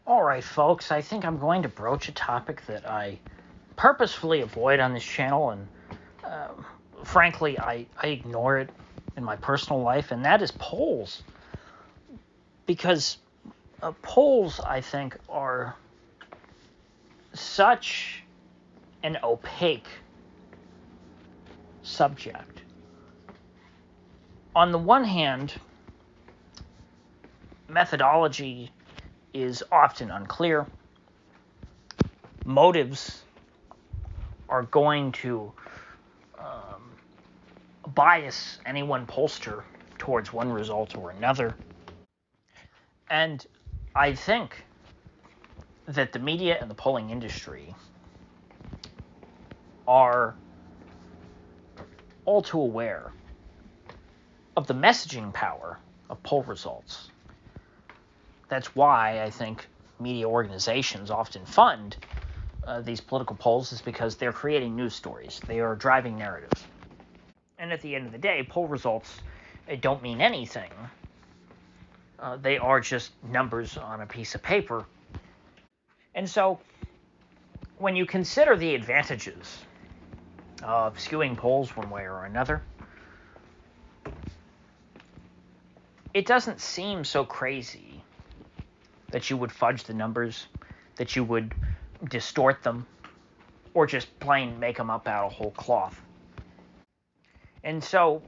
All right, folks, I think I'm going to broach a topic that I purposefully avoid on this channel, and uh, frankly, I ignore it in my personal life, and that is polls. Because polls, I think, are such an opaque subject. On the one hand, methodology is often unclear. Motives are going to bias any one pollster towards one result or another. And I think that the media and the polling industry are all too aware of the messaging power of poll results. That's why I think media organizations often fund these political polls, is because they're creating news stories. They are driving narratives. And at the end of the day, poll results don't mean anything. They are just numbers on a piece of paper. And so, when you consider the advantages of skewing polls one way or another, it doesn't seem so crazy that you would fudge the numbers, that you would distort them, or just plain make them up out of whole cloth. And so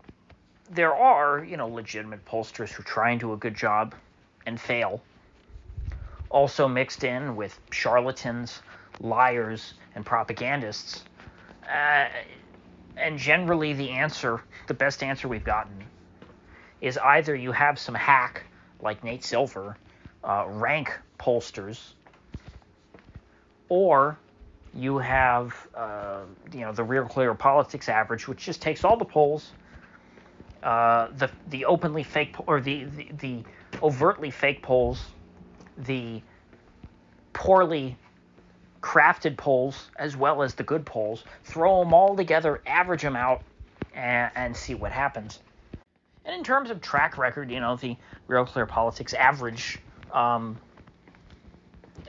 there are, legitimate pollsters who try and do a good job and fail, also mixed in with charlatans, liars, and propagandists. And generally the best answer we've gotten, is either you have some hack like Nate Silver, rank pollsters, or you have the Real Clear Politics average, which just takes all the polls, the openly fake or the overtly fake polls, the poorly crafted polls, as well as the good polls, throw them all together, average them out, and see what happens. And in terms of track record, the Real Clear Politics average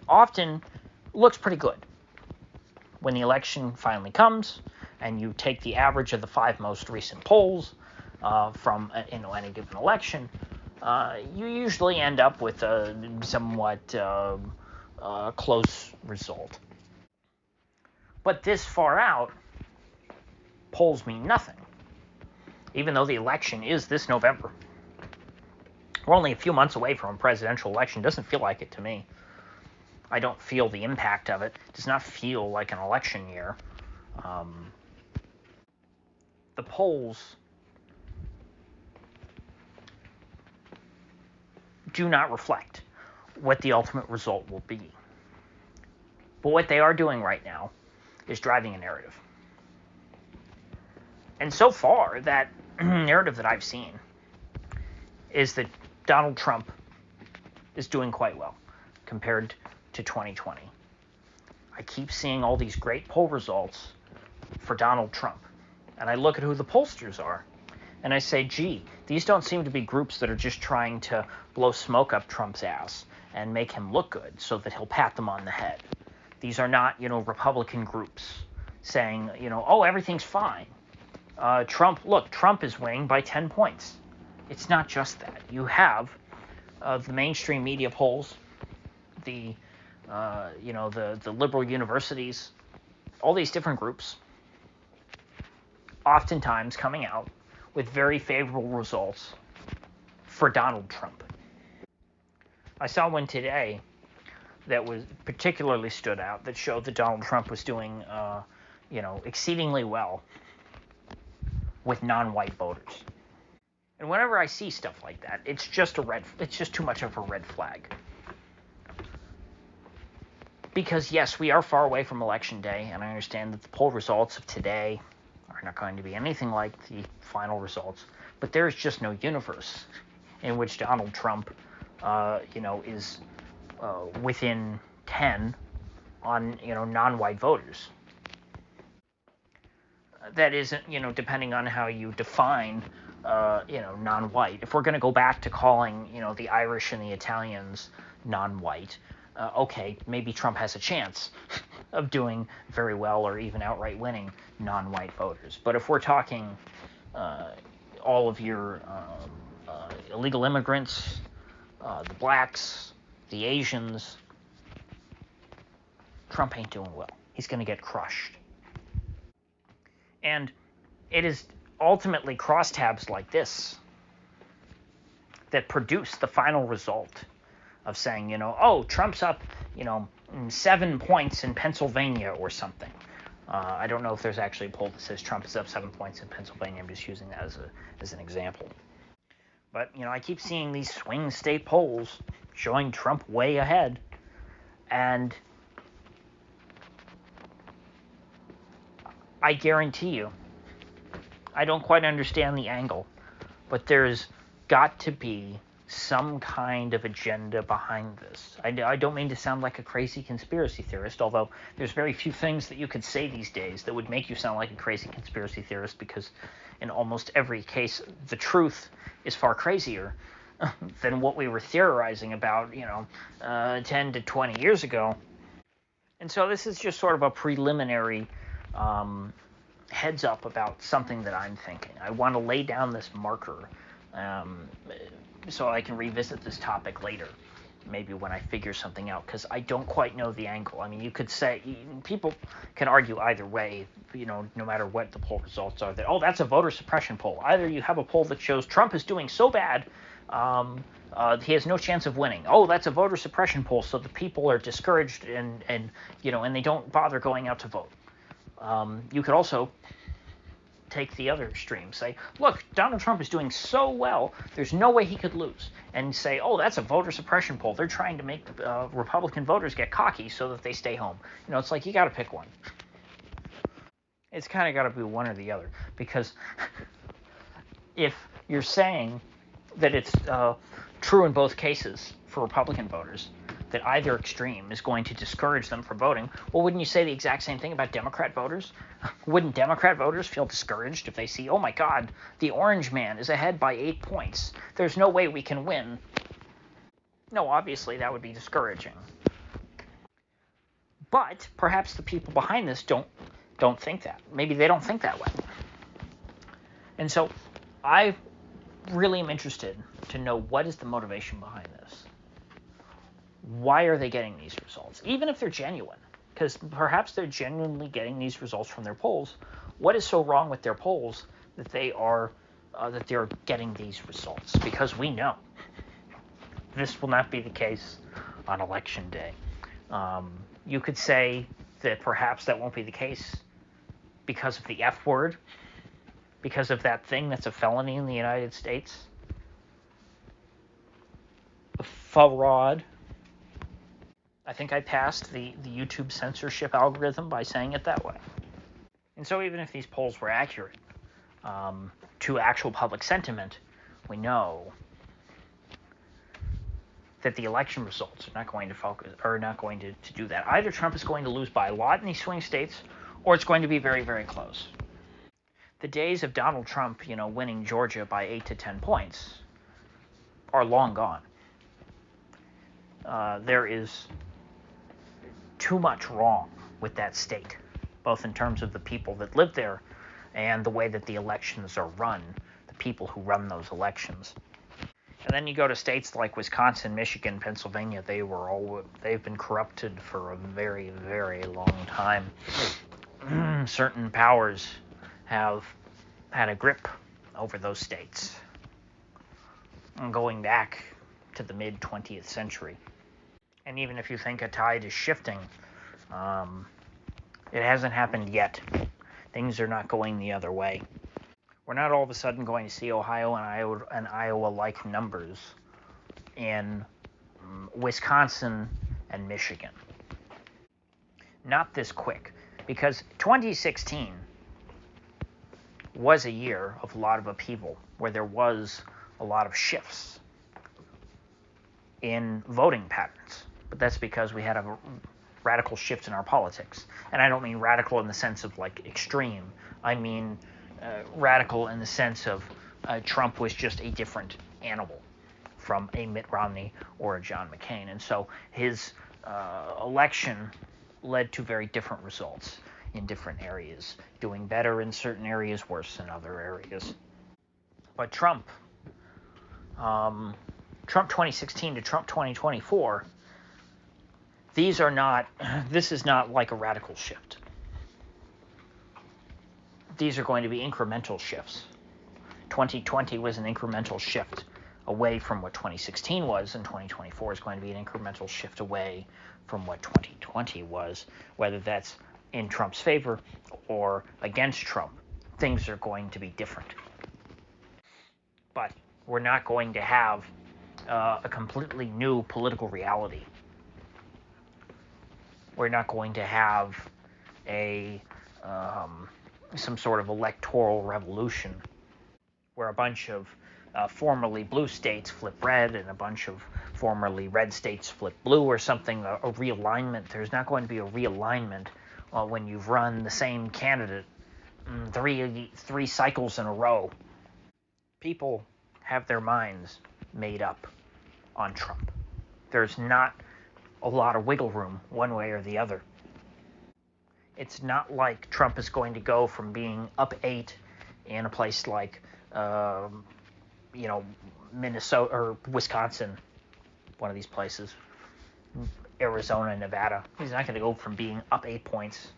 often looks pretty good. When the election finally comes, and you take the average of the 5 most recent polls from any given election, you usually end up with a somewhat close result. But this far out, polls mean nothing, even though the election is this November. We're only a few months away from a presidential election. Doesn't feel like it to me. I don't feel the impact of it. It does not feel like an election year. The polls do not reflect what the ultimate result will be. But what they are doing right now is driving a narrative. And so far, that narrative that I've seen is that Donald Trump is doing quite well compared to 2020. I keep seeing all these great poll results for Donald Trump. And I look at who the pollsters are, and I say, gee, these don't seem to be groups that are just trying to blow smoke up Trump's ass and make him look good so that he'll pat them on the head. These are not, Republican groups saying, oh, everything's fine. Trump is winning by 10 points. It's not just that. You have the mainstream media polls, the liberal universities, all these different groups, oftentimes coming out with very favorable results for Donald Trump. I saw one today that was particularly stood out, that showed that Donald Trump was doing, exceedingly well with non-white voters. And whenever I see stuff like that, it's just too much of a red flag. Because yes, we are far away from Election Day, and I understand that the poll results of today are not going to be anything like the final results, but there is just no universe in which Donald Trump, is within 10 on, non-white voters. That isn't, depending on how you define, non-white. If we're going to go back to calling, the Irish and the Italians non-white, okay, maybe Trump has a chance of doing very well or even outright winning non-white voters. But if we're talking all of your illegal immigrants, the blacks, the Asians, Trump ain't doing well. He's going to get crushed. And it is ultimately crosstabs like this that produce the final result of saying, oh, Trump's up, 7 points in Pennsylvania or something. I don't know if there's actually a poll that says Trump is up 7 points in Pennsylvania. I'm just using that as an example. But, I keep seeing these swing state polls showing Trump way ahead. And I guarantee you, I don't quite understand the angle, but there's got to be some kind of agenda behind this. I don't mean to sound like a crazy conspiracy theorist, although there's very few things that you could say these days that would make you sound like a crazy conspiracy theorist, because in almost every case, the truth is far crazier than what we were theorizing about, 10 to 20 years ago. And so this is just sort of a preliminary heads up about something that I'm thinking. I want to lay down this marker so I can revisit this topic later, maybe when I figure something out, because I don't quite know the angle. I mean, you could say, people can argue either way, no matter what the poll results are, that, oh, that's a voter suppression poll. Either you have a poll that shows Trump is doing so bad, he has no chance of winning. Oh, that's a voter suppression poll, so the people are discouraged and they don't bother going out to vote. You could also take the other extreme, say, look, Donald Trump is doing so well, there's no way he could lose, and say, oh, that's a voter suppression poll. They're trying to make Republican voters get cocky so that they stay home. It's like, you got to pick one. It's kind of got to be one or the other, because if you're saying that it's true in both cases for Republican voters, that either extreme is going to discourage them from voting, well, wouldn't you say the exact same thing about Democrat voters? Wouldn't Democrat voters feel discouraged if they see, oh my God, the orange man is ahead by 8 points. There's no way we can win. No, obviously that would be discouraging. But perhaps the people behind this don't think that. Maybe they don't think that way. And so I really am interested to know what is the motivation behind this. Why are they getting these results? Even if they're genuine, because perhaps they're genuinely getting these results from their polls. What is so wrong with their polls that they're getting these results? Because we know this will not be the case on election day. You could say that perhaps that won't be the case because of the F word, because of that thing that's a felony in the United States. Fraud. I think I passed the YouTube censorship algorithm by saying it that way. And so even if these polls were accurate to actual public sentiment, we know that the election results are not going to do that. Either Trump is going to lose by a lot in these swing states, or it's going to be very, very close. The days of Donald Trump, winning Georgia by 8 to 10 points are long gone. There is too much wrong with that state, both in terms of the people that live there and the way that the elections are run, the people who run those elections. And then you go to states like Wisconsin, Michigan, Pennsylvania. They've been corrupted for a very, very long time. Certain powers have had a grip over those states, going back to the mid-20th century. And even if you think a tide is shifting, it hasn't happened yet. Things are not going the other way. We're not all of a sudden going to see Ohio and Iowa-like numbers in Wisconsin and Michigan. Not this quick, because 2016 was a year of a lot of upheaval, where there was a lot of shifts in voting patterns. But that's because we had a radical shift in our politics. And I don't mean radical in the sense of like extreme. I mean radical in the sense of Trump was just a different animal from a Mitt Romney or a John McCain. And so his election led to very different results in different areas, doing better in certain areas, worse in other areas. But Trump 2016 to Trump 2024, this is not like a radical shift. These are going to be incremental shifts. 2020 was an incremental shift away from what 2016 was, and 2024 is going to be an incremental shift away from what 2020 was, whether that's in Trump's favor or against Trump. Things are going to be different. But we're not going to have a completely new political reality. We're not going to have some sort of electoral revolution where a bunch of formerly blue states flip red and a bunch of formerly red states flip blue or something, a realignment. There's not going to be a realignment when you've run the same candidate three cycles in a row. People have their minds made up on Trump. There's not a lot of wiggle room one way or the other. It's not like Trump is going to go from being up 8 in a place like Minnesota or Wisconsin, one of these places, Arizona, Nevada. He's not going to go from being up 8 points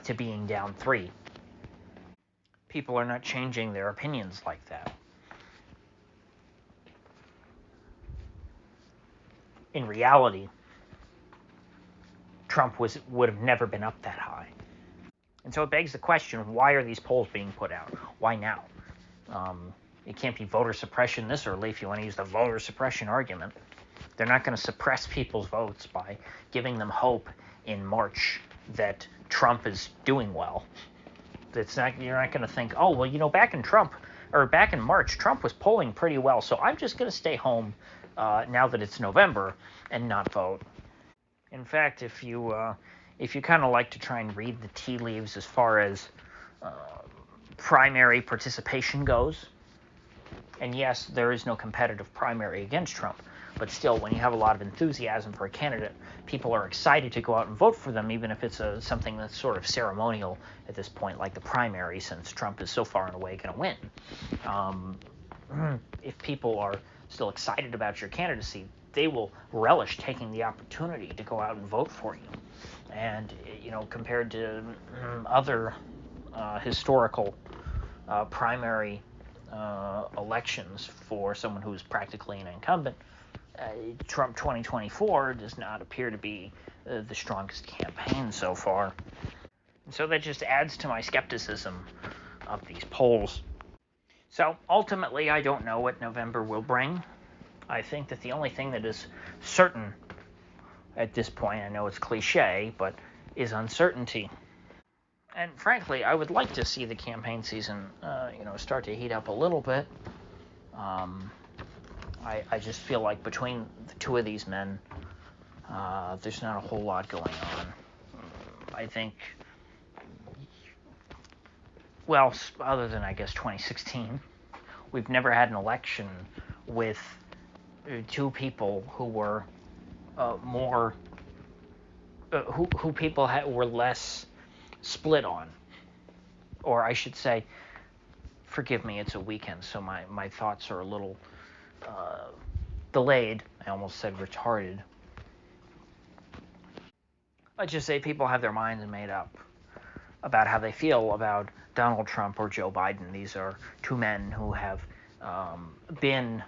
to being down 3. People are not changing their opinions like that. In reality, Trump would have never been up that high. And so it begs the question, why are these polls being put out? Why now? It can't be voter suppression this early if you want to use the voter suppression argument. They're not going to suppress people's votes by giving them hope in March that Trump is doing well. You're not going to think, oh, well, back in March, Trump was polling pretty well, so I'm just going to stay home now that it's November and not vote. In fact, if you kind of like to try and read the tea leaves as far as primary participation goes, and yes, there is no competitive primary against Trump, but still, when you have a lot of enthusiasm for a candidate, people are excited to go out and vote for them, even if it's something that's sort of ceremonial at this point, like the primary, since Trump is so far and away going to win. If people are still excited about your candidacy, they will relish taking the opportunity to go out and vote for you. And, compared to other historical primary elections for someone who's practically an incumbent, Trump 2024 does not appear to be the strongest campaign so far. And so that just adds to my skepticism of these polls. So ultimately, I don't know what November will bring. I think that the only thing that is certain at this point, I know it's cliche, but is uncertainty. And frankly, I would like to see the campaign season, start to heat up a little bit. I just feel like between the two of these men, there's not a whole lot going on. I think, well, other than, I guess, 2016, we've never had an election with two people who were who people were less split on. Or I should say, forgive me, it's a weekend, so my thoughts are a little delayed. I almost said retarded. Let's just say people have their minds made up about how they feel about Donald Trump or Joe Biden. These are two men who have been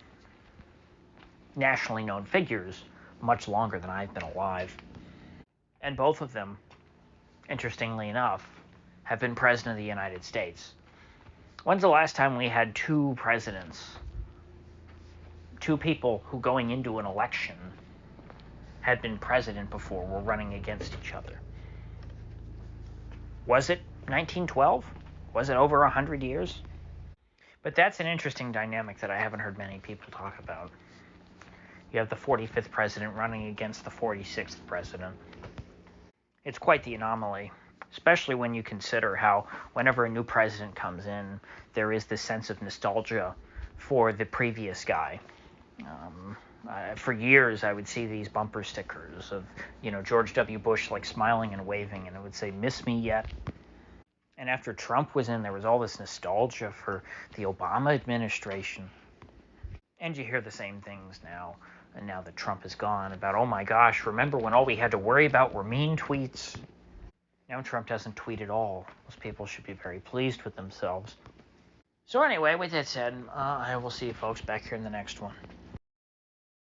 nationally known figures much longer than I've been alive. And both of them, interestingly enough, have been president of the United States. When's the last time we had two presidents, two people who going into an election had been president before were running against each other? Was it 1912? Was it over 100 years? But that's an interesting dynamic that I haven't heard many people talk about. You have the 45th president running against the 46th president. It's quite the anomaly, especially when you consider how whenever a new president comes in, there is this sense of nostalgia for the previous guy. For years, I would see these bumper stickers of, George W. Bush like smiling and waving, and it would say, "Miss me yet?" And after Trump was in, there was all this nostalgia for the Obama administration. And you hear the same things now, and now that Trump is gone, about, oh my gosh, remember when all we had to worry about were mean tweets? Now Trump doesn't tweet at all. Those people should be very pleased with themselves. So anyway, with that said, I will see you folks back here in the next one.